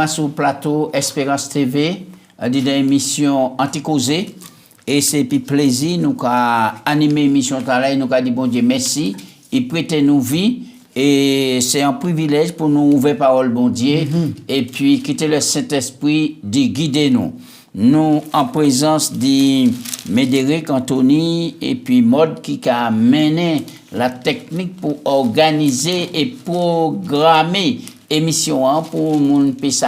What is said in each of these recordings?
nous sur le plateau Espérance TV, dans l'émission Anti-Causé. Et c'est puis plaisir, nous avons animé l'émission Talaï, nous avons dit bon Dieu merci, il prête nous vie. Et c'est un privilège pour nous ouvrir parole, bon Dieu, et puis quitter le Saint-Esprit de guider nous. Nous, en présence de Médéric, Anthony, et puis Maud qui a mené la technique pour organiser et programmer l'émission pour nous puisse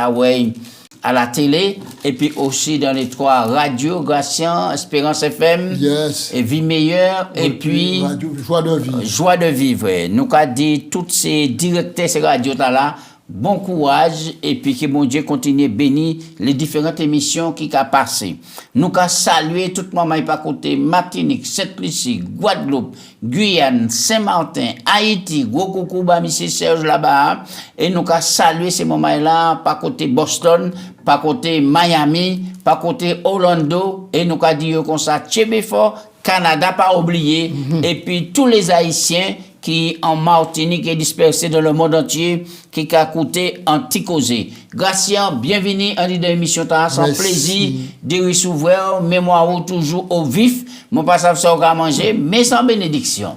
à la télé, et puis aussi dans les 3 radios, Gratien, Espérance FM, et Vie Meilleure, et puis radio, Joie de Vivre. Joie de Vivre. Nous avons dit toutes ces directeurs, ces radios là, bon courage, et puis que mon Dieu continue à bénir les différentes émissions qui ont passé. Nous avons salué tout le monde par côté Martinique, Sainte-Lucie, Guadeloupe, Guyane, Saint-Martin, Haïti, gros coucou, M. Serge là-bas, et nous avons salué ces moments-là par côté Boston, par côté Miami, par côté Orlando, et nous avons dit comme ça, Tchébéfort, Canada, pas oublié, et puis tous les Haïtiens qui en Martinique est dispersé dans le monde entier, qui a coûté Anti-Causé. Gratien, bienvenue à l'émission sans plaisir de recevoir, mémoire toujours au vif, mon passage ça à manger, mais sans bénédiction.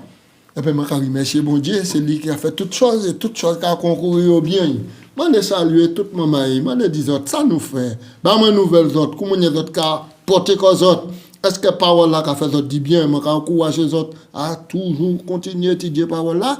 Et puis, je remercie bon Dieu, c'est lui qui a fait toutes choses et toutes choses qui a concouru au bien. Je salue tout le monde, je dis ça nous fait. Dans mes nouvelles autres, comment les autres qui porté qu'aux autres. Est-ce que parole là qu'a fait du bien, je encourage les autres à toujours continuer à étudier parole là,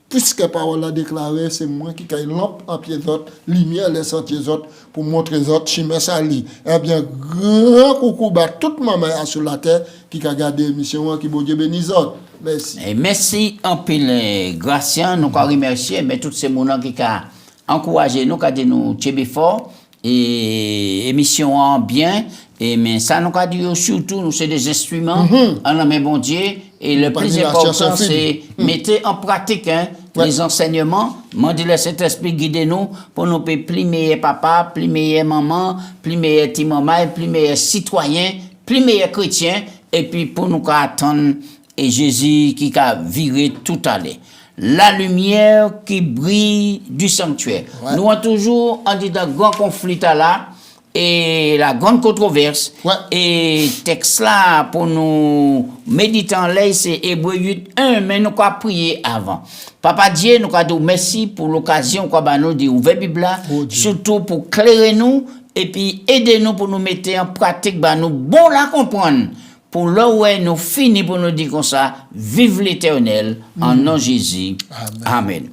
puisque parole là déclaré, c'est moi qui ai lampe en pied d'autres, lumière les sentiers autres pour montrer les autres chemin ça li. Eh bien grand coucou à toute maman sur la terre qui a gardé l'émission qui bon Dieu bénisse autres. Merci. Et merci en pile Gratien, nous remercier mais tous ces gens qui a encouragé nous qui nous tchébé fort et émission en bien. Et mais ça nous a dit surtout nous c'est des instruments en la main bon Dieu et le plus important c'est mettez en pratique les enseignements, mandez le Saint-Esprit guider nous pour nous plus meilleur papa, plus meilleur maman, plus meilleur petit maman, plus meilleur citoyen, plus meilleur chrétien et puis pour nous attendre et Jésus qui a viré tout à l'heure. La lumière qui brille du sanctuaire. Nous avons toujours en dit dans grand conflit là et la grande controverse et texte là pour nous méditer en l'air c'est Hébreux 8:1 mais nous avons prié avant. Papa Dieu nous avons dit merci pour l'occasion qu'on nous dit ouvrir Bible là surtout pour clairer nous et puis aider nous pour nous mettre en pratique nous bon la comprendre pour là où nous finissons pour nous dire comme ça vive l'Éternel en nom de Jésus. Amen.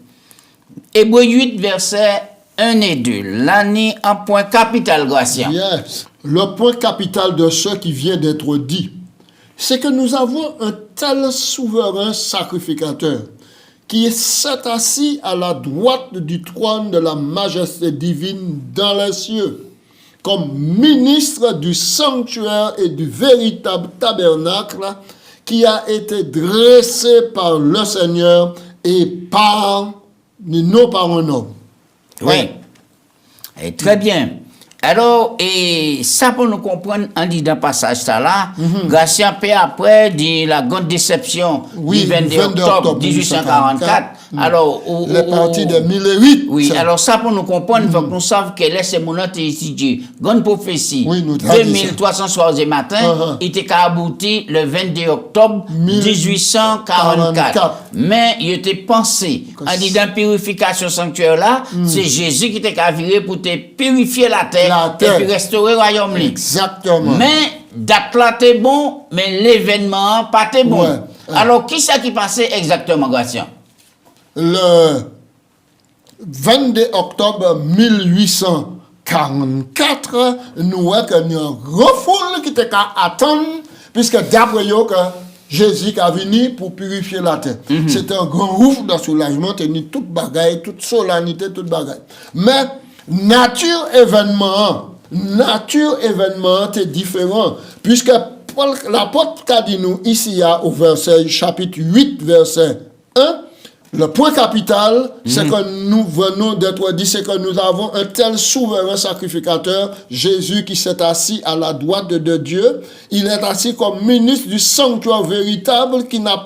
Hébreux 8 verset 1 et 2. L'année en point capital, Gratien. Yes. Le point capital de ce qui vient d'être dit, c'est que nous avons un tel souverain sacrificateur qui s'est assis à la droite du trône de la majesté divine dans les cieux, comme ministre du sanctuaire et du véritable tabernacle qui a été dressé par le Seigneur et non par un homme. Oui. Et très bien. Alors, et ça pour nous comprendre, on dit dans le passage ça là, Gratien P. après dit la grande déception du 22 octobre 1844. Alors, les parties de 1008. Oui, alors ça pour nous comprendre, il faut que nous sachions que là, c'est mon étudié. Grande prophétie, 2360 matin, il était abouti le 22 octobre 1844. Mais il était pensé, en dit dans la purification sanctuaire là, c'est Jésus qui était viré pour te purifier la terre. Et puis restaurer le royaume. Exactement. Mais date là t'es bon, mais l'événement pas t'es bon. Ouais. Alors qui c'est qui passait exactement, Gratien? Le 22 octobre 1844, nous avons une refoule qui était à attendre, puisque d'après eux que Jésus est venu pour purifier la terre. C'était un grand ouf de soulagement, tenir toute bagaille, toute solennité, toute bagaille. Mais nature événement est différent, puisque l'apôtre a dit nous ici au verset chapitre 8 verset 1, le point capital, c'est que nous venons d'être dit, c'est que nous avons un tel souverain sacrificateur, Jésus qui s'est assis à la droite de Dieu. Il est assis comme ministre du sanctuaire véritable qui n'a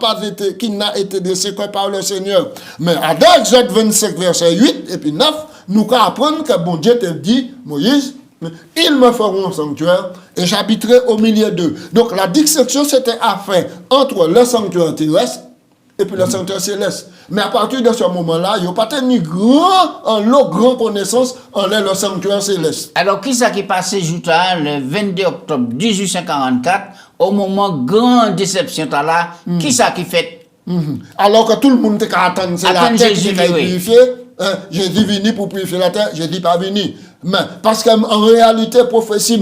été dressé que par le Seigneur. Mais à Exode 25 verset 8 et puis 9, nous pouvons apprendre que bon Dieu te dit, Moïse, ils me feront un sanctuaire et j'habiterai au milieu d'eux. Donc la distinction c'était à faire entre le sanctuaire terrestre et puis le sanctuaire céleste. Mais à partir de ce moment-là, il n'y a pas tenu grand connaissance en le sanctuaire céleste. Alors, qui ça qui passé Jouta le 22 octobre 1844, au moment grande déception là, qui ça qui fait? Alors que tout le monde était attendre, c'est la terre qui va purifier. Jésus venu pour purifier la terre, Jésus pas venu. Mais parce qu'en réalité, prophétie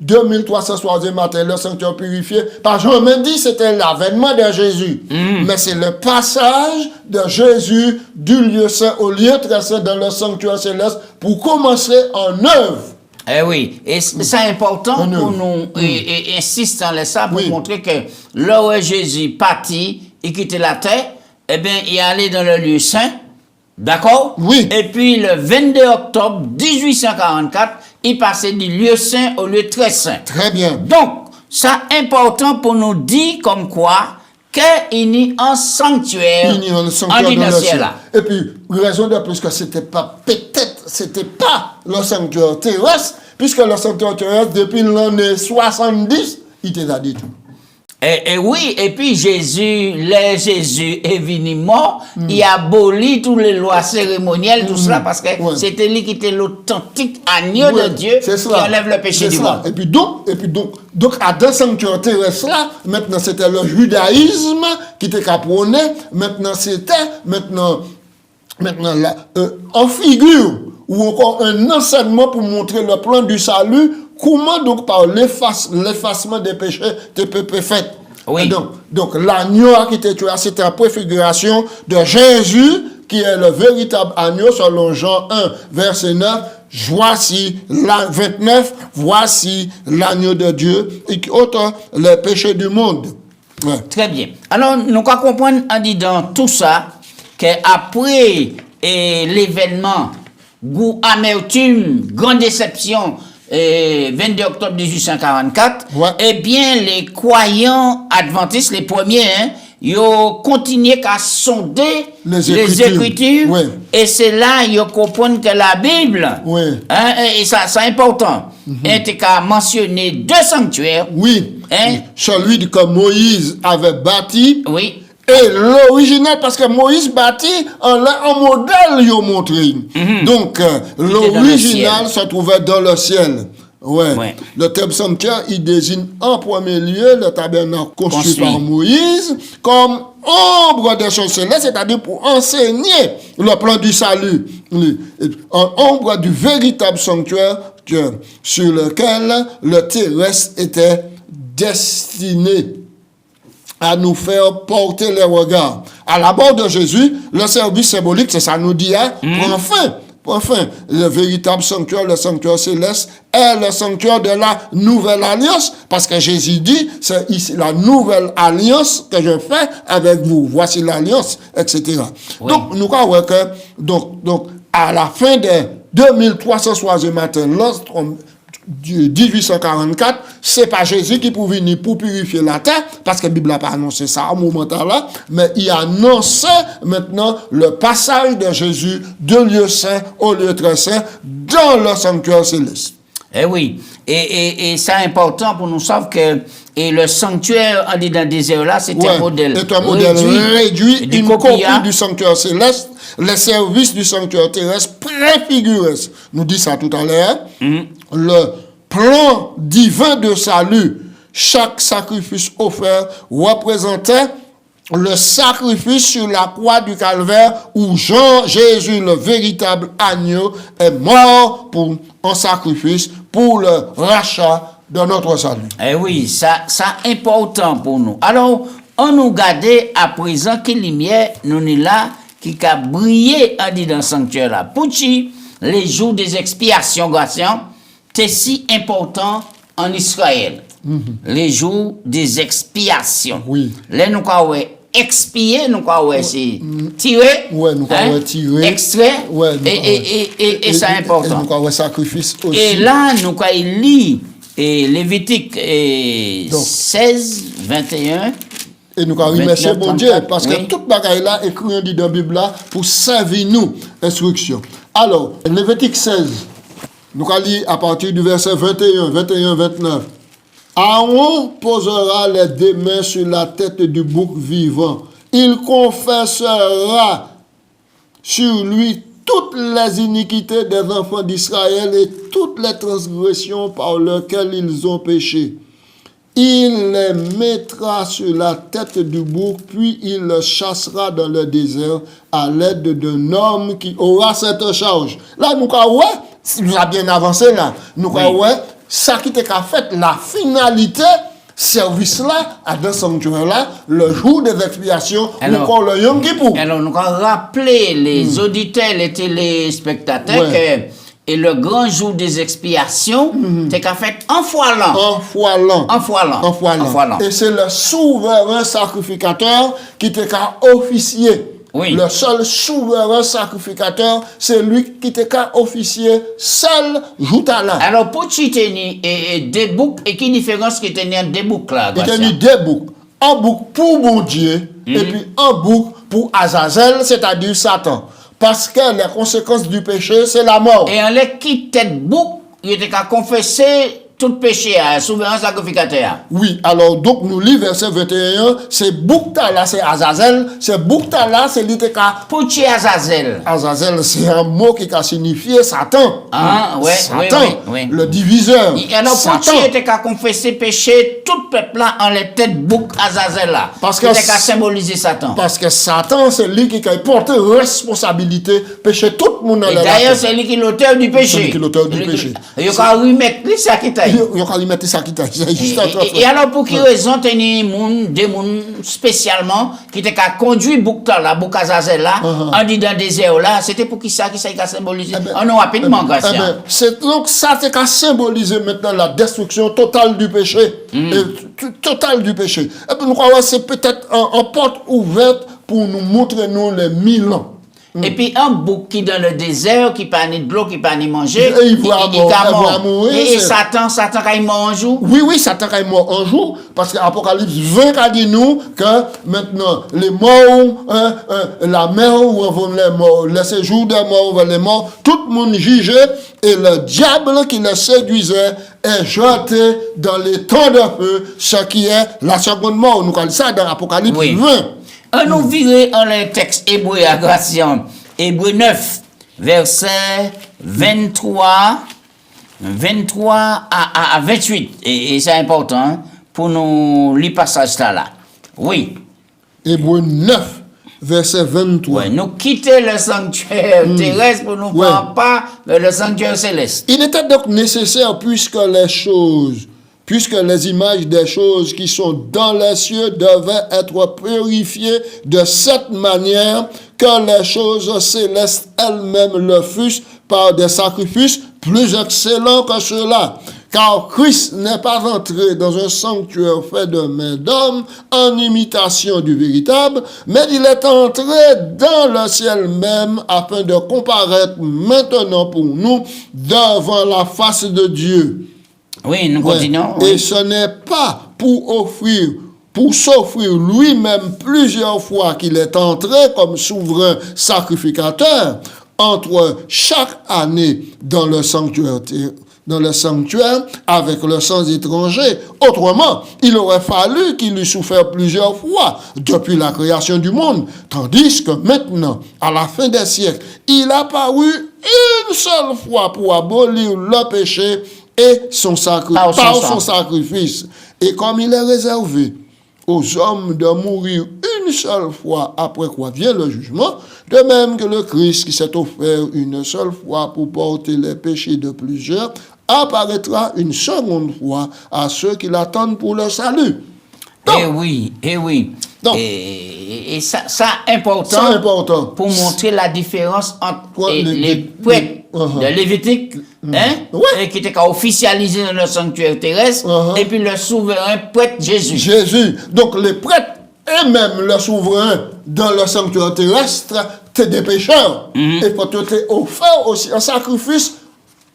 2360 matin, le sanctuaire purifié, par Jean dit c'était l'avènement de Jésus. Mais c'est le passage de Jésus du lieu saint au lieu très saint dans le sanctuaire céleste pour commencer en œuvre. Eh oui, et c'est important pour nous insister en ça pour montrer que là où Jésus parti et quittait la terre, eh bien, il est allé dans le lieu saint. D'accord? Oui. Et puis le 22 octobre 1844, il passait du lieu saint au lieu très saint. Très bien. Donc, c'est important pour nous dire comme quoi qu'il y a un sanctuaire dans le ciel. Et puis, raison de plus que c'était pas le sanctuaire terrestre, puisque le sanctuaire terrestre, depuis l'année 70, il était là du tout. Et oui, et puis Jésus est venu mort, il a aboli toutes les lois cérémonielles, tout cela, parce que c'était lui qui était l'authentique agneau de Dieu qui enlève le péché du monde. Et puis donc, à deux sanctuaires terrestres là, maintenant c'était le judaïsme qui était caprôné, maintenant en figure, ou encore un enseignement pour montrer le plan du salut. Comment donc par l'effacement des péchés des peuples faits? Oui. Donc l'agneau qui était tué, c'était la préfiguration de Jésus qui est le véritable agneau selon Jean 1 verset 9. Voici la 29, voici l'agneau de Dieu et qui ôte les péchés du monde. Ouais. Très bien. Alors nous allons comprendre en disant tout ça qu'après l'événement, goût amertume, grande déception, 22 octobre 1844, eh bien, les croyants adventistes, les premiers, ils ont continué à sonder les Écritures. Et c'est là qu'ils comprennent que la Bible, et ça c'est important, était qu'à mentionner deux sanctuaires. Oui. Celui que Moïse avait bâti. Oui. Et l'original, parce que Moïse bâtit en modèle, il a montré. Donc, l'original se trouvait dans le ciel. Le terme sanctuaire, il désigne en premier lieu le tabernacle construit par Moïse comme ombre des choses célestes, c'est-à-dire pour enseigner le plan du salut. En ombre du véritable sanctuaire sur lequel le terrestre était destiné à nous faire porter les regards. À la mort de Jésus, le service symbolique, c'est ça nous dit, prend fin. Le véritable sanctuaire, le sanctuaire céleste, est le sanctuaire de la nouvelle alliance, parce que Jésus dit, c'est ici la nouvelle alliance que je fais avec vous. Voici l'alliance, etc. Oui. Donc, nous croyons que, donc, à la fin de 2360 matin, 1844, c'est pas Jésus qui pour venir pour purifier la terre, parce que la Bible n'a pas annoncé ça au moment là, mais il annonce maintenant le passage de Jésus de lieu saint au lieu très saint dans le sanctuaire céleste. Eh oui, et c'est important pour nous savoir que le sanctuaire en dans le désert là, c'est un modèle réduit, une copie du sanctuaire céleste, les services du sanctuaire terrestre préfigurés. Nous dit ça tout à l'heure. Le plan divin de salut, chaque sacrifice offert représentait le sacrifice sur la croix du calvaire où Jésus, le véritable agneau, est mort en sacrifice pour le rachat de notre salut. Eh oui, ça important pour nous. Alors, on nous garde à présent quelle lumière nous est là qui a brillé dans le sanctuaire là. Pour les jours des expiations, c'est si important en Israël. Les jours des expiations. Oui. Là, nous avons expier, nous avons c'est tirer. Oui, nous avons tirer. Extrait. Et c'est important. Et nous avons sacrifice aussi. Et là, nous avons lu Lévitique 16, 21. Et nous avons remercié bon Dieu, parce que toute bagaille là, écrit dans la Bible là, pour servir nous, instruction. Alors, Lévitique 16, nous allons lire à partir du verset 21, 29. Aaron posera les deux mains sur la tête du bouc vivant. Il confessera sur lui toutes les iniquités des enfants d'Israël et toutes les transgressions par lesquelles ils ont péché. Il les mettra sur la tête du bouc, puis il le chassera dans le désert à l'aide d'un homme qui aura cette charge. Là, nous avons bien avancé là. Nous avons ça qui était fait, la finalité, service là, à dans sanctuaire là, le jour des expiations, encore le Yom Kippour. Alors, nous avons rappelé les auditeurs, les téléspectateurs que et le grand jour des expiations, c'est qu'à fait un fois l'an. Un fois l'an. Et c'est le souverain sacrificateur qui était qu'à officier. Oui. Le seul souverain sacrificateur, c'est lui qui était qu'à officier seul joutala. Alors, pour Chiteni et des boucs, et quelle différence qui était entre des boucs là? Il y a deux boucs. Un bouc pour mon Dieu, et puis un bouc pour Azazel, c'est-à-dire Satan. Parce que les conséquences du péché, c'est la mort. Et en les quittait bouc, il était qu'à confesser tout péché à souverain sacrificateur. Oui, alors donc nous lisons verset 21, c'est Boukta là, c'est Azazel, c'est Boukta là, c'est l'Iteka. Pour qui Azazel? Azazel, c'est un mot qui a signifié Satan. Ah, ouais, Satan, oui. le diviseur. Et alors pour qui était qu'à confesser péché, tout peuple là en les têtes bouc Azazel là. Parce que c'était qu'à symboliser Satan. Parce que Satan, c'est lui qui a porté responsabilité, péché tout le monde dans la terre. D'ailleurs, c'est lui qui est l'auteur du péché. C'est lui qui est l'auteur du péché. Il y a qu'à remettre lui ça qui t'a. Et alors, pour quelle raison, il y a des gens spécialement qui étaient qu'à conduire Boukta là, Bouk Azazel là, en dit dans le désert là, c'était pour qui ça a symbolisé? On a rapidement, Gratien. Donc, ça, c'est qu'à symboliser maintenant la destruction totale du péché. Totale du péché. Et puis, nous croyons que c'est peut-être une porte ouverte pour nous montrer, nous, les 1000 ans. Et puis un bouc qui dans le désert, qui pas ni de l'eau, qui pas ni manger, il va mourir. Et Satan quand il mort un jour. Oui, Satan quand il mort un jour, parce que Apocalypse 20 a dit nous que maintenant les morts, la mer où vont les morts, le séjour des morts vers les morts, tout le monde jugé et le diable qui les séduisait est jeté dans les temps de feu, ce qui est la seconde mort. Nous avons ça dans Apocalypse 20. On nous virer en le texte hébreu à Gratien, Hébreu 9, verset 23 à 28. Et c'est important pour nous lire passage là. Oui. Hébreu 9, verset 23. Oui, nous quitter le sanctuaire terrestre pour nous prendre pas vers le sanctuaire céleste. Il était donc nécessaire, puisque les images des choses qui sont dans les cieux devaient être purifiées de cette manière que les choses célestes elles-mêmes le fussent par des sacrifices plus excellents que ceux-là. Car Christ n'est pas entré dans un sanctuaire fait de mains d'hommes en imitation du véritable, mais il est entré dans le ciel même afin de comparaître maintenant pour nous devant la face de Dieu. Oui, nous continuons. Et ce n'est pas pour s'offrir lui-même plusieurs fois qu'il est entré comme souverain sacrificateur entre chaque année dans le sanctuaire avec le sang étranger. Autrement, il aurait fallu qu'il eût souffert plusieurs fois depuis la création du monde, tandis que maintenant, à la fin des siècles, il a paru une seule fois pour abolir le péché et son sacrifice. Et comme il est réservé aux hommes de mourir une seule fois après quoi vient le jugement, de même que le Christ qui s'est offert une seule fois pour porter les péchés de plusieurs, apparaîtra une seconde fois à ceux qui l'attendent pour le salut. Donc, Eh oui. Donc, et ça important pour montrer la différence entre les prêtres de Lévitique, qui étaient officialisés dans le sanctuaire terrestre, et puis le souverain prêtre Jésus. Donc les prêtres et même le souverain dans le sanctuaire terrestre, c'est des pécheurs. Et pour te offrir aussi un sacrifice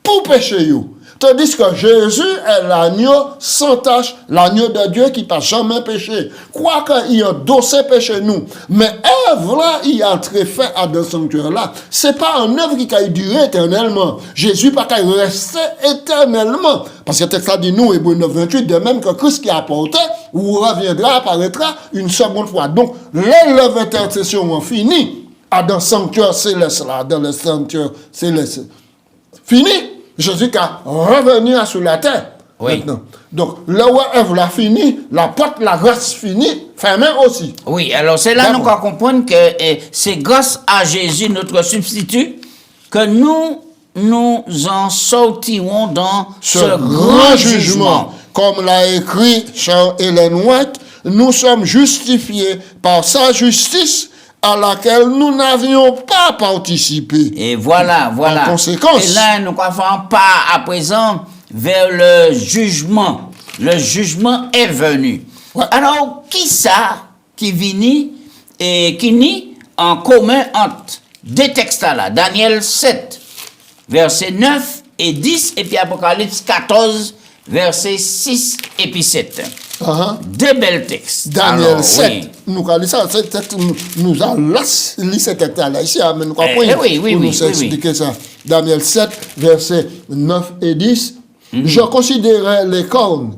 pour pécher. Tandis que Jésus est l'agneau sans tache, l'agneau de Dieu qui n'a jamais péché. Quoi qu'il a endossé péché nous. Mais œuvre là, il a très fait à dans sanctuaire là. C'est pas une œuvre qui a duré éternellement. Jésus pas qu'à rester éternellement. Parce que le texte a dit nous, Hébreux 9, 28, de même que Christ qui a apporté, ou reviendra, apparaîtra une seconde fois. Donc, l'œuvre d'intercession ont fini. Dans le sanctuaire céleste là, dans le sanctuaire céleste. Fini. Jésus qui a revenu sur la terre. Oui. Maintenant. Donc, là où œuvre l'a fini, la porte, la grâce finie, fermée aussi. Oui, alors c'est là nous qu'on comprend que c'est grâce à Jésus, notre substitut, que nous en sortirons dans ce grand jugement. Comme l'a écrit Charles-Hélène White, nous sommes justifiés par sa justice à laquelle nous n'avions pas participé. Et voilà. En conséquence. Et là, nous faisons pas à présent vers le jugement. Le jugement est venu. Ouais. Alors, qui ça qui vient et qui nie en commun entre deux textes là, Daniel 7, versets 9 et 10, et puis Apocalypse 14, versets 6 et puis 7. Deux belles textes. Daniel alors, 7. Oui. Nous allons lire ce texte, nous allons lire ce texte-là ici, mais nous allons oui. expliquer ça. Daniel 7, versets 9 et 10. Je considérais les cornes.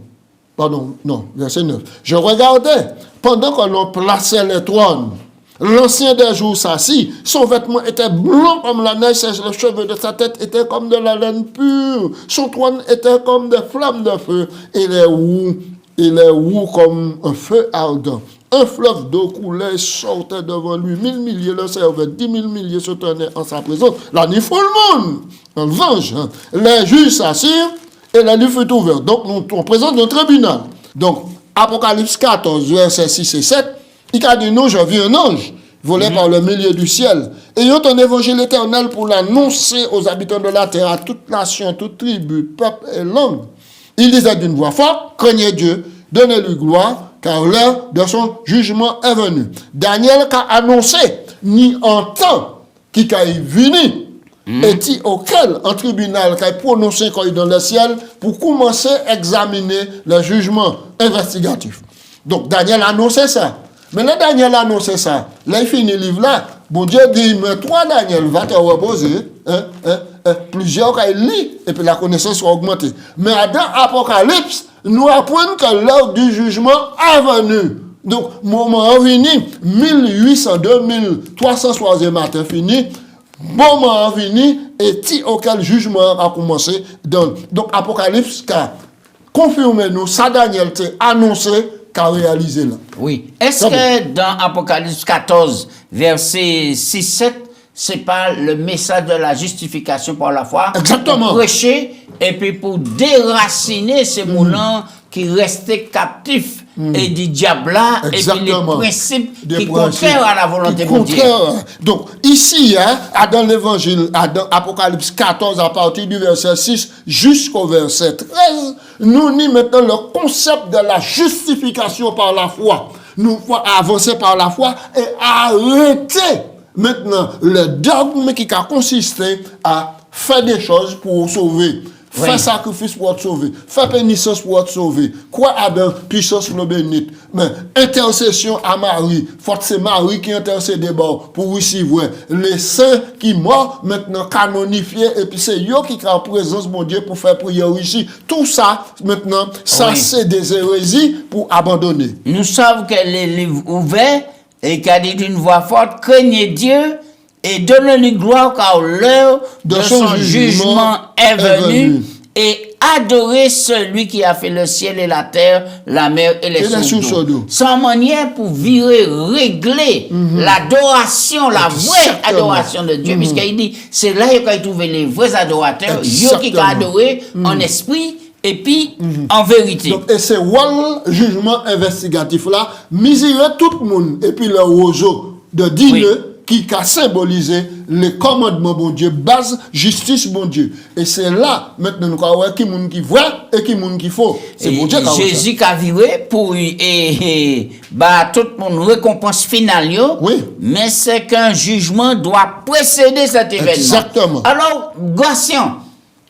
Verset 9. Je regardais, pendant que l'on plaçait les trônes, l'ancien des jours s'assit, son vêtement était blanc comme la neige, les cheveux de sa tête étaient comme de la laine pure, son trône était comme des flammes de feu, et les roues comme un feu ardent. Un fleuve d'eau coulait, sortait devant lui. 1000 milliers le servaient, 10 000 milliers se tenaient en sa présence. La nuit fut le monde, un venge. Les juges s'assirent et la nuit fut ouverte. Donc, on présente le tribunal. Donc, Apocalypse 14, versets 6 et 7, il a dit, non, je vis un ange, volé par le milieu du ciel, ayant un évangile éternel pour l'annoncer aux habitants de la terre, à toute nation, toute tribu, peuple et langue. Il disait d'une voix forte, craignez Dieu, donnez-lui gloire, car l'heure de son jugement est venue. Daniel a annoncé, ni en temps qui a venu, et qui auquel un tribunal qui a prononcé quand il est dans le ciel pour commencer à examiner le jugement investigatif. Donc Daniel a annoncé ça. Mais là, Daniel a annoncé ça. Là, il finit le livre là. Bon Dieu dit, mais toi, Daniel, va te reposer. Plusieurs qui lisent, et puis la connaissance va augmenter. Mais dans Apocalypse, nous apprenons que l'heure du jugement est venue. Donc, moment venu, 1802, 1303e matin fini, moment venu, et auquel jugement a commencé. Donc, Apocalypse a confirmé nous, ça Daniel t'a annoncé, qu'a réalisé là. Oui. Est-ce que dans Apocalypse 14, verset 6-7, c'est pas le message de la justification par la foi? Exactement. Pour prêcher et puis pour déraciner ces moulins qui restaient captifs et du diable là, et puis les principes qui contraires à la volonté de Dieu. Donc, ici, dans l'évangile, dans Apocalypse 14, à partir du verset 6 jusqu'au verset 13, nous n'y maintenant le concept de la justification par la foi. Nous avancer par la foi et arrêter maintenant le dogme qui a consisté à faire des choses pour sauver. Faire sacrifice pour te sauver. Faire pénitence pour te sauver. Quoi à la puissance le bénite. Mais intercession à Marie. Faut que c'est Marie qui intercède pour recevoir les saints qui morts maintenant canonifiés. Et puis c'est eux qui ont présence mon Dieu pour faire prière ici. Tout ça maintenant, ça c'est des hérésies pour abandonner. Nous savons que les livres ouverts et qu'a dit d'une voix forte, craignez Dieu et donnez-lui gloire car l'heure de son jugement est venue et adorez celui qui a fait le ciel et la terre, la mer et les sources d'eau. Sans manière pour virer, régler l'adoration, la vraie adoration de Dieu, puisqu'il dit, c'est là qu'il a trouvé les vrais adorateurs, eux qui ont adoré en esprit et puis en vérité. Donc, et c'est le jugement investigatif là, miserait tout le monde, et puis le roseau de Dieu qui a symbolisé les commandements bon Dieu, base justice bon Dieu. Et c'est là, maintenant, nous avons qui monde qui voit et qui monde qui faut. C'est bon Dieu qui a Jésus qui a viré pour bah, tout le monde récompense finale, mais c'est qu'un jugement doit précéder cet événement. Exactement. Alors, Gratien,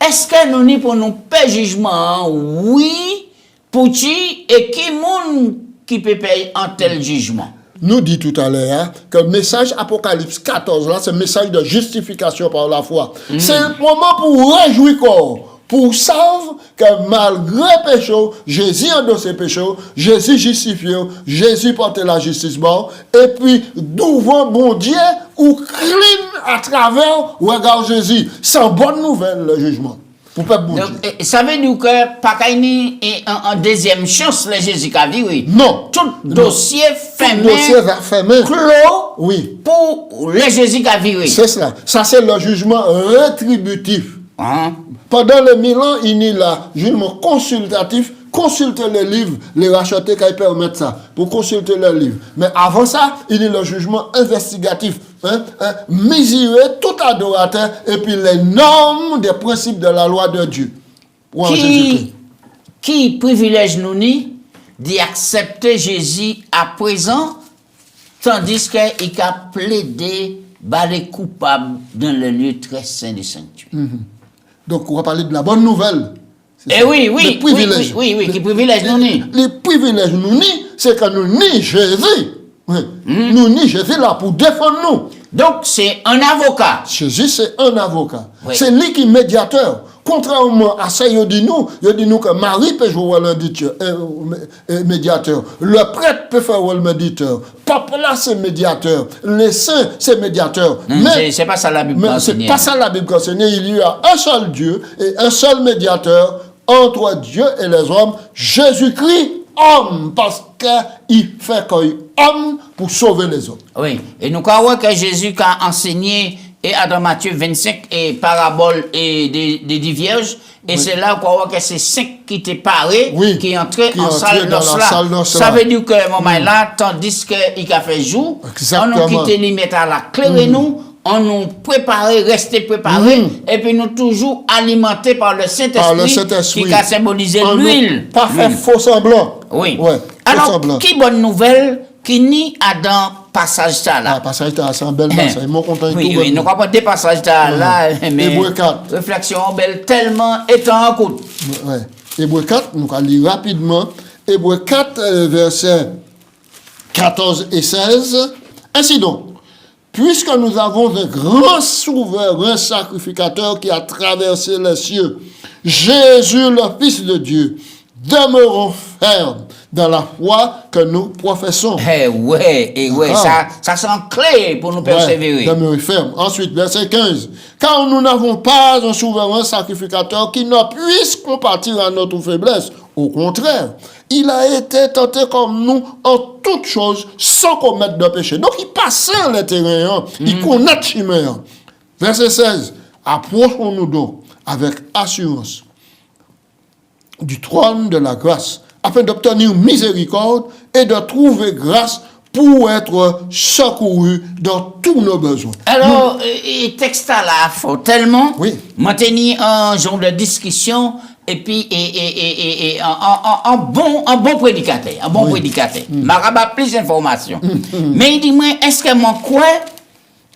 est-ce que nous n'y pour nous payer jugement? Oui, pour qui et qui monde qui peut payer un tel jugement? Nous dit tout à l'heure hein, que le message Apocalypse 14, là, c'est un message de justification par la foi. C'est un moment pour réjouir corps, pour savoir que malgré péché, Jésus endossé péché, Jésus justifié, Jésus porte la justice bon, et puis devant bon Dieu, ou clean à travers regard Jésus. C'est une bonne nouvelle le jugement. Pour peuple bon Dieu. Ça veut dire que pas qu'il y ait en deuxième chance le Jésus qui a vu, oui. Non. Tout dossier fermé, fermé, clos, oui, pour le Jésus qui a vu, oui. c'est cela. Ça, c'est le jugement rétributif. Hein? Pendant les 1000 ans, il y a le jugement consultatif. Consulter les livres, les racheter qui permettent ça, pour consulter les livres. Mais avant ça, il y a le jugement investigatif. Mesurer tout adorateur et puis les normes des principes de la loi de Dieu. Qui privilège nous ni d'y accepter Jésus à présent, tandis qu'il a plaidé les coupables dans le lieu très saint du sanctuaire. Donc, on va parler de la bonne nouvelle. Eh oui, qui privilège nous ni. Les privilèges nous ni, c'est que nous ni Jésus. Nous ni Jésus là pour défendre nous. Donc, c'est un avocat. Jésus, c'est un avocat. Oui. C'est lui qui est médiateur. Contrairement à ça, il dit nous que Marie peut jouer le médiateur. Le prêtre peut faire le médiateur. Papa là, c'est médiateur. Les saints, c'est médiateur. Mais c'est pas ça la Bible enseigne. C'est pas ça la Bible enseigne. Il y a un seul Dieu et un seul médiateur entre Dieu et les hommes, Jésus-Christ, homme, parce qu'il fait qu'il homme pour sauver les hommes. Oui, et nous croyons que Jésus a enseigné et dans Matthieu 25 et parabole et des 10 vierges, et c'est là qu'on croit que c'est 5 qui étaient parés, qui entraient en salle d'os. Ça veut dire que moment là, tandis qu'il a fait jour, on nous quitté les mettre à la clé et nous, on nous préparait, rester préparés, et puis nous toujours alimentés par le Saint-Esprit qui a symbolisé l'huile. Pas faire faux semblant. Oui. Ouais, alors, qui bonne nouvelle qui ni à dans passage ça là. Passage ça, c'est un bel passage. Mon content. Oui, nous comprenons des passages là, mais Hébreux 4. Réflexion belle tellement étant en cours. Ouais. Hébreux 4, nous allons lire rapidement. Hébreux 4, versets 14 et 16. Ainsi donc, puisque nous avons un grand souverain sacrificateur qui a traversé les cieux, Jésus, le Fils de Dieu, demeurons fermes dans la foi que nous professons. Ça sent clé pour nous persévérer. Demeurons fermes. Ensuite, verset 15. Car nous n'avons pas un souverain sacrificateur qui ne puisse compatir à notre faiblesse. Au contraire, il a été tenté comme nous en toutes choses sans commettre de péché. Donc, il passe les terrains, il connaît le chimère. Verset 16. Approchons-nous donc avec assurance du trône de la grâce, afin d'obtenir miséricorde et de trouver grâce pour être secouru dans tous nos besoins. Alors, et texte là, faut tellement maintenir un genre de discussion et puis un bon prédicateur, Maraba plus d'informations. Mais il dit moi, est-ce que moi quoi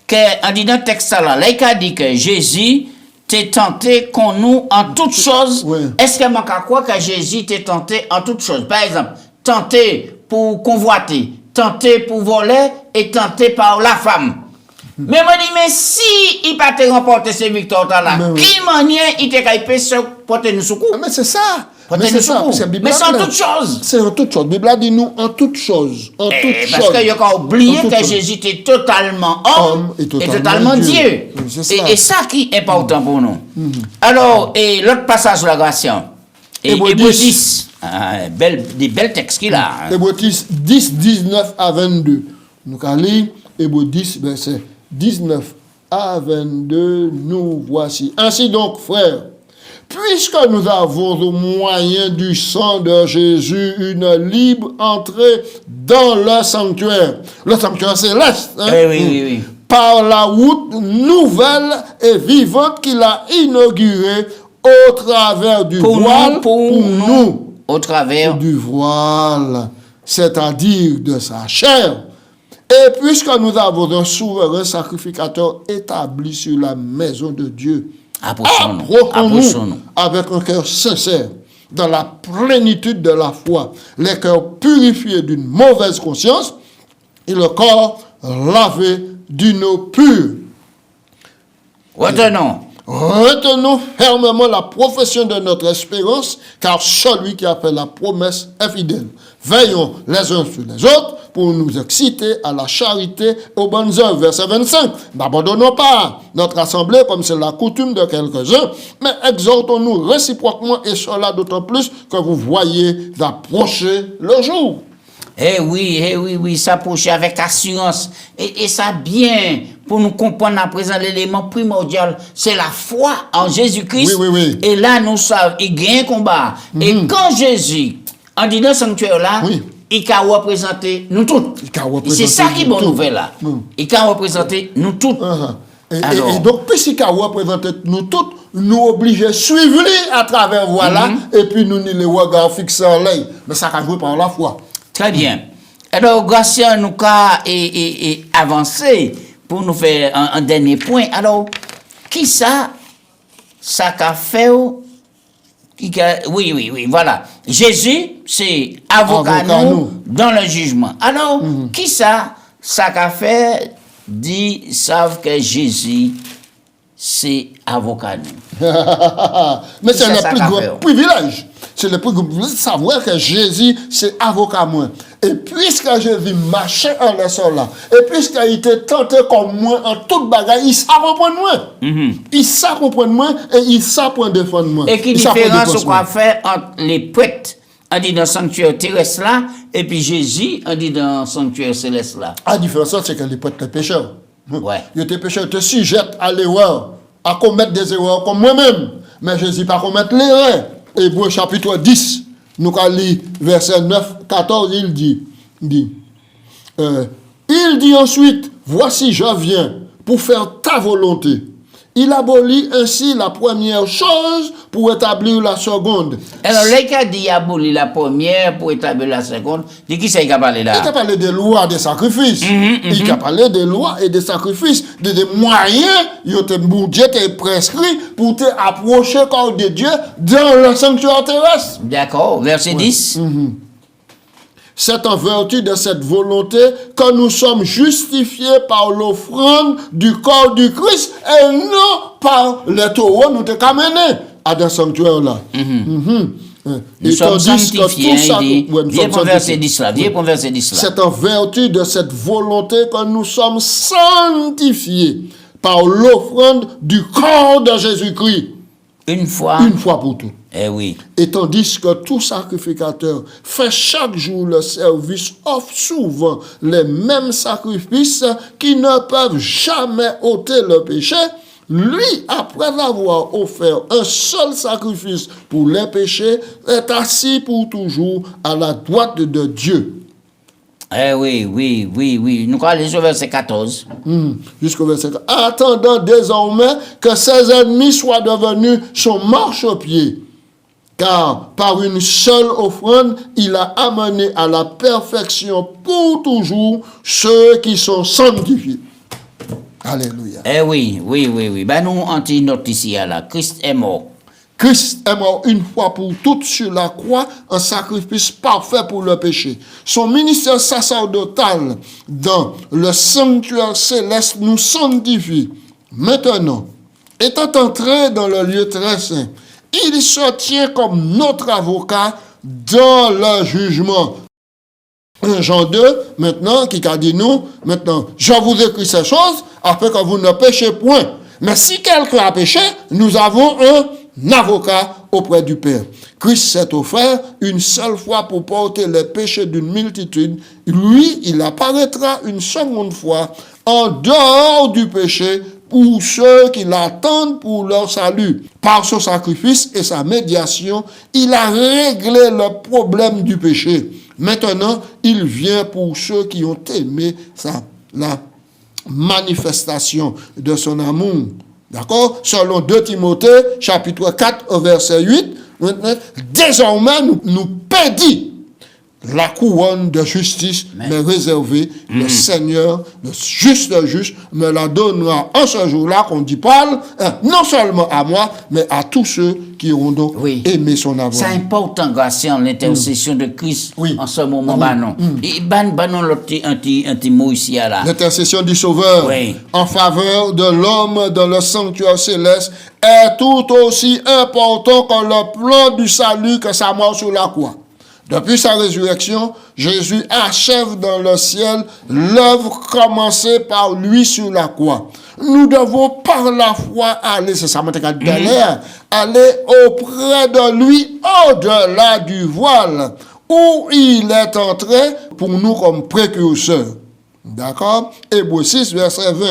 que en disant texte là, il a dit que Jésus t'es tenté qu'on nous en toutes choses. Est-ce que moi crois que Jésus t'est tenté en toutes choses? Par exemple, tenté pour convoiter, tenté pour voler et tenté par la femme. Mais moi dis mais si il pas te remporter ces victoires là, qui manière il te capable se porter nous secours? Mais c'est ça. Mais c'est ça. Mais c'est en toutes choses. C'est en toutes choses. La Bible dit nous en toutes choses. En toutes choses. Parce qu'il y a oublié que Jésus était totalement homme et totalement Dieu. Et ça qui est important pour nous. Alors, et l'autre passage de la grâce, Hébreux 10. Des belles textes qu'il a. Hébreux 10, 19 à 22. Nous allons lire Hébreux 10, verset 19 à 22. Nous voici. Ainsi donc, frères, puisque nous avons au moyen du sang de Jésus une libre entrée dans le sanctuaire céleste, par la route nouvelle et vivante qu'il a inaugurée au travers du voile pour nous, au travers du voile, c'est-à-dire de sa chair. Et puisque nous avons un souverain sacrificateur établi sur la maison de Dieu, Approchons-nous avec un cœur sincère, dans la plénitude de la foi, les cœurs purifiés d'une mauvaise conscience et le corps lavé d'une eau pure. Retenons fermement la profession de notre espérance, car celui qui a fait la promesse est fidèle. Veillons les uns sur les autres pour nous exciter à la charité et aux bonnes œuvres. Verset 25. N'abandonnons pas notre assemblée comme c'est la coutume de quelques-uns, mais exhortons-nous réciproquement, et cela d'autant plus que vous voyez d'approcher le jour. Oui, s'approcher avec assurance. Et ça bien, pour nous comprendre à présent, l'élément primordial, c'est la foi en Jésus-Christ. Oui. Et là, nous savons, il gagne un combat. Et quand Jésus, en disant sanctuaire là, il a représenté nous toutes. C'est ça qui est bonne nouvelle là. Il a représenté nous toutes. Et donc, puisqu'il a représenté nous toutes, nous obligés de suivre à travers voilà, et puis nous les regards fixés en l'œil. Mais ça a joué par la foi. Très bien. Alors, Gratien nous a avancé pour nous faire un dernier point. Alors, qui ça qu'a fait? Oui, voilà. Jésus, c'est avocat nous dans le jugement. Alors, qui ça qu'a fait dit savent que Jésus, c'est avocat nous. Mais c'est le plus grand privilège. C'est le plus grand privilège de savoir que Jésus, c'est avocat moi. Et puisque Jésus marchait en laissant là, et puisqu'il était tenté comme moi en toute bagarre, il sait comprendre moi. Il sait comprendre moi et il sait pour défendre moi. Et quelle différence qu'on va faire entre les prêtres, on dit dans le sanctuaire terrestre là, et puis Jésus, on dit dans le sanctuaire céleste là. La différence, c'est que les prêtres étaient pécheurs. Ouais. Ils étaient pécheurs, ils étaient sujets à l'erreur, à commettre des erreurs comme moi-même. Mais Jésus pas commettre l'erreur. Hébreux chapitre 10, nous allons lire verset 9, 14, il dit ensuite, voici je viens pour faire ta volonté. Il abolit ainsi la première chose pour établir la seconde. Alors, les cas dit abolir la première pour établir la seconde, de qui c'est qu'il a parlé là? Il a parlé des lois, des sacrifices. Il a parlé des lois et des sacrifices, des moyens que bon Dieu t'a prescrit pour te approcher comme de Dieu dans le sanctuaire terrestre. D'accord, verset 10. C'est en vertu de cette volonté que nous sommes justifiés par l'offrande du corps du Christ et non par les taureaux nous t'es amenés à des sanctuaires là. Nous sommes sanctifiés. Viens pour verset 10 là. C'est en vertu de cette volonté que nous sommes sanctifiés par l'offrande du corps de Jésus-Christ. Une fois pour toutes. Eh oui. Et tandis que tout sacrificateur fait chaque jour le service, offre souvent les mêmes sacrifices qui ne peuvent jamais ôter le péché, lui, après avoir offert un seul sacrifice pour les péchés, est assis pour toujours à la droite de Dieu. Eh oui. Nous allons aller sur verset 14. Jusqu'au verset 14. Attendant désormais que ses ennemis soient devenus son marchepied. Car par une seule offrande, il a amené à la perfection pour toujours ceux qui sont sanctifiés. Alléluia. Eh oui. Ben nous, anti-note ici, là. Christ est mort. Christ est mort une fois pour toutes sur la croix, un sacrifice parfait pour le péché. Son ministère sacerdotal dans le sanctuaire céleste nous sanctifie. Maintenant, étant entré dans le lieu très saint, il se tient comme notre avocat dans le jugement. Jean 2, maintenant, qui a dit nous, maintenant, je vous écris ces choses afin que vous ne péchez point. Mais si quelqu'un a péché, nous avons un avocat auprès du Père. Christ s'est offert une seule fois pour porter les péchés d'une multitude. Lui, il apparaîtra une seconde fois en dehors du péché pour ceux qui l'attendent pour leur salut. Par son sacrifice et sa médiation, il a réglé le problème du péché. Maintenant, il vient pour ceux qui ont aimé la manifestation de son amour. D'accord? Selon 2 Timothée, chapitre 4, verset 8, désormais nous pédit la couronne de justice m'est réservée. Le Seigneur, le juste me la donnera en ce jour-là qu'on dit parle, non seulement à moi, mais à tous ceux qui ont donc aimé son avènement. C'est important, Gratien, l'intercession de Christ en ce moment. Non. Et non l'autre un mot ici là. L'intercession du Sauveur en faveur de l'homme dans le sanctuaire céleste est tout aussi important que le plan du salut que sa mort sur la croix. Depuis sa résurrection, Jésus achève dans le ciel l'œuvre commencée par lui sur la croix. Nous devons par la foi aller, c'est ça, aller auprès de lui au-delà du voile où il est entré pour nous comme précurseurs. D'accord? Hébreux 6, verset 20.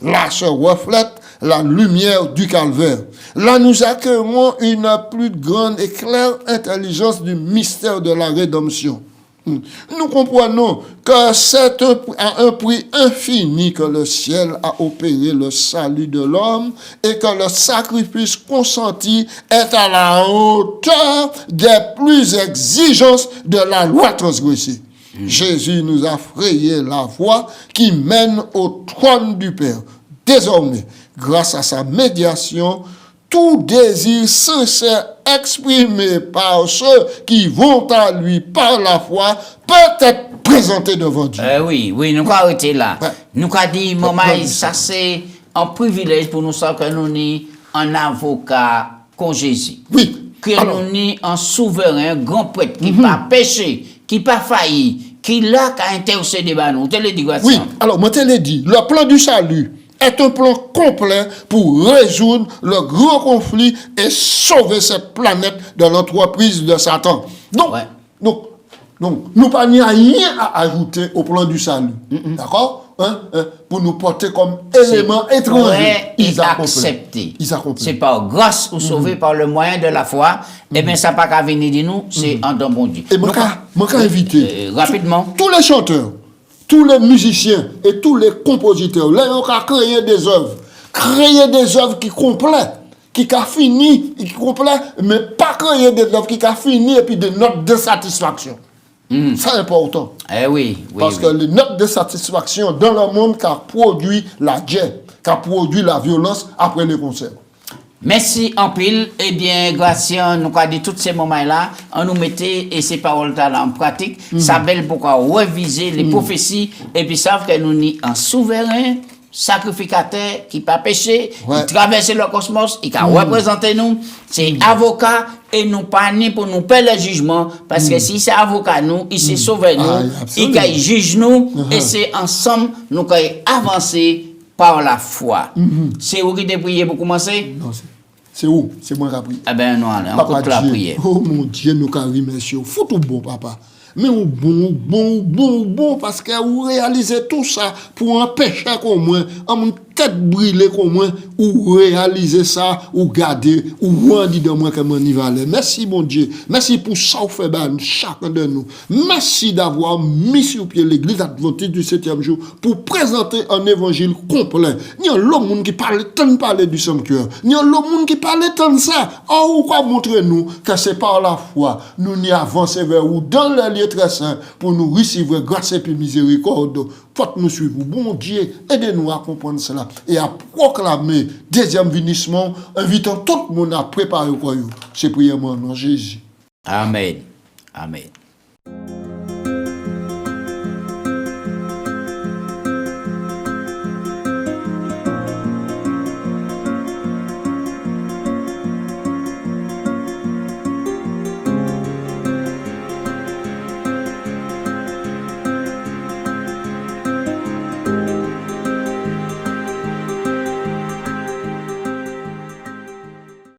Là se reflète la lumière du calvaire. Là, nous accueillons une plus grande et claire intelligence du mystère de la rédemption. Nous comprenons que c'est à un prix infini que le ciel a opéré le salut de l'homme et que le sacrifice consenti est à la hauteur des plus exigences de la loi transgressée. Jésus nous a frayé la voie qui mène au trône du Père. Désormais, grâce à sa médiation, tout désir sincère exprimé par ceux qui vont à lui par la foi peut être présenté devant Dieu. Oui, nous allons arrêter là. Nous allons dire, maman, ça c'est un privilège pour nous que nous sommes un avocat comme Jésus. Oui. Que nous sommes un souverain, un grand prêtre qui n'a pas péché, qui n'a pas failli, qui l'a qu'à intercéder par nous. Oui, alors moi te l'ai dit, le plan du salut est un plan complet pour résoudre le grand conflit et sauver cette planète de l'entreprise de Satan. Donc, nous pas rien à ajouter au plan du salut. D'accord? Pour nous porter comme élément étranger. Ils acceptent. C'est par grâce ou sauvé par le moyen de la foi. Eh bien, ça n'a pas qu'à venir de nous, c'est en don bon Dieu. Et moi, inviter rapidement tous les chanteurs, tous les musiciens et tous les compositeurs, là, on a créé des œuvres qui complètent, qui a fini, qui complètent, mais pas créer des œuvres qui a fini et puis des notes de satisfaction. C'est important. Parce que les notes de satisfaction dans le monde qui a produit la guerre, qui a produit la violence après les concerts. Merci en pile. Eh bien, Gratien, nous avons dit tous ces moments-là, on nous mettait et ces paroles-là en pratique. Ça belle pour réviser les prophéties et puis savent que nous sommes un souverain sacrificateur qui pas péché, qui traverse le cosmos, qui a représenté nous, c'est avocat et nous pas ni pour nous payer le jugement parce que si c'est avocat nous, il s'est sauvé nous, il juge nous et c'est ensemble nous qui avancer par la foi. C'est où qui te prié pour commencer? Non, c'est où? C'est moi qui ai prié. Eh bien, non, allez, on coupe la prière. Oh mon Dieu, nous avons remercié. Faut tout bon, papa. Mais bon, parce que vous réalisez tout ça pour un péché comme moi, une tête brûlée comme moi, ou réaliser ça, ou garder, ou rendre de moi comme on y va aller. Merci, mon Dieu. Merci pour ça, vous faites chacun de nous. Merci d'avoir mis sur pied l'église adventiste du 7e jour pour présenter un évangile complet. Il y a l'autre monde qui parle tant parler du sanctuaire. Il y a l'autre monde qui parle tant de ça. Ou quoi montrer nous que c'est par la foi, nous n'y avançons vers vous dans le lieu très saint pour nous recevoir grâce et miséricorde. Faut nous suivre. Bon Dieu, aidez-nous à comprendre cela et à proclamer deuxième vénissement, invitant tout le monde à préparer au royaume. C'est prière mon nom, Jésus. Amen. Amen.